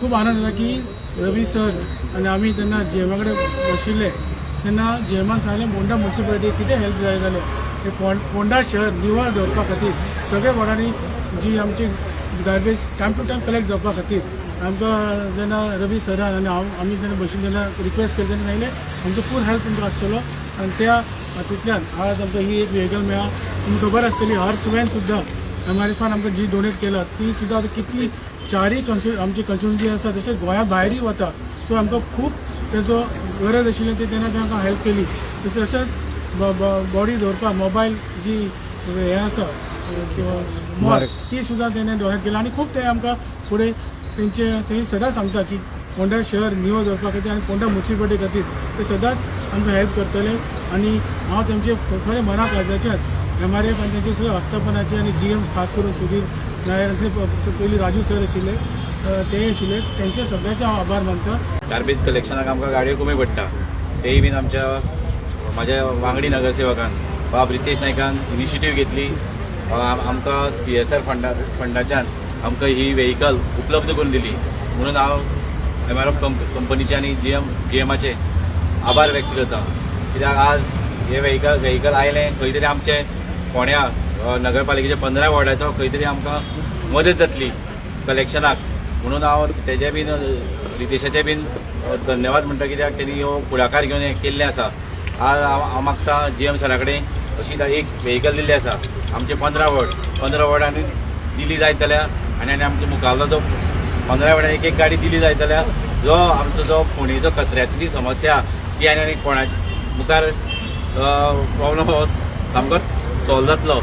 खूप आनंद जाता की रवी सर आणि आम्ही त्यांना जेएमा कडेन बशिल्ले तेन्ना जेएमान सांगलें मोंडा म्युनिसिपालिटी कितें हेल्प जाय जालें हे फोंडा शहर निवळ दवरपा खातीर सगळे वार्डांनी जी आमची garbage time to time collect जावपा खातीर आमकां जेन्ना रवी सरान आनी आमी तेन्ना बशिल्ले जेन्ना रिक्वेस्ट केली तेन्ना सांगलें आमचो फूल हेल्प तुमकां आसतलो आनी त्या हातूंतल्यान आज आमकां ही एक व्हेकल मेळ्ळा. तुमकां खबर आसतली हॉर्स वॅन सुद्दां MRFन आमकां जी डोनेट केला ती सुद्दां आतां कितली चारय आमची कन्स्टिट्युएन्सी आसा तशेंच गोंया भायरूय वता. सो आमकां खूब तेजो गरज आशिल्ली ती तेन्ना तांकां हेल्प केली. तशेंच बॉडी दवरपाक मोबायल जी हें आसा मॉल ती सुद्दां तेणें डोनेट केला आनी खूब ते आमकां फुडें तेंचे सदांच सांगता की फोंडा शहर निवळ दवरपा खातीर आनी फोंडा म्युनिसिपालिटी खातीर ते सदांच आमकां हेल्प करतले. आनी हांव तेंचे खरें मनाक लायच्यान MRF आनी तेंचे सगळे आस्थापनाचे आनी GM खास करून सुधीर नायराचे पयलीं राजू सर आशिल्ले ते आशिल्ले तेंचे सगळ्याचे हांव आभार मानता. गार्बेज कलेक्शनाक आमकां गाडयो कमी पडटा तेय बीन म्हाज्या वांगडी नगरसेवकान बाब रितेश नायकान इनिशिएटीव घेतली. आमकां CSR फंडाच्यान आमकां ही व्हेकल उपलब्ध करून दिली म्हणून हांव MRF कंपनीचे आनी GMचे आभार व्यक्त करता. कित्याक आज हे व्हेकल आयलें खंय तरी आमचे फोंड्या नगरपालिकेच्या 15 वॉर्डाचो खंय तरी आमकां मदत जातली कलेक्शनाक म्हणून हांव तेजे बीन रितेशाचे बीन धन्यवाद म्हणटा. कित्याक तेणी हो फुडाकार घेवन हें केल्लें आसा. आज हांव मागता GM सरा कडेन अशी एक व्हेकल दिल्ली आसा आमचे 15 वॉर्डांनी दिली जायत जाल्यार आनी आमच्या मुखावलो जो 15 वॉर्डांनी एक गाडी दिली जायत जाल्यार जो आमचो जो फोंडेचो कचऱ्याची जी समस्या ती आनी कोणाच्या मुखार प्रॉब्लम सामको सॉल्व जातलो.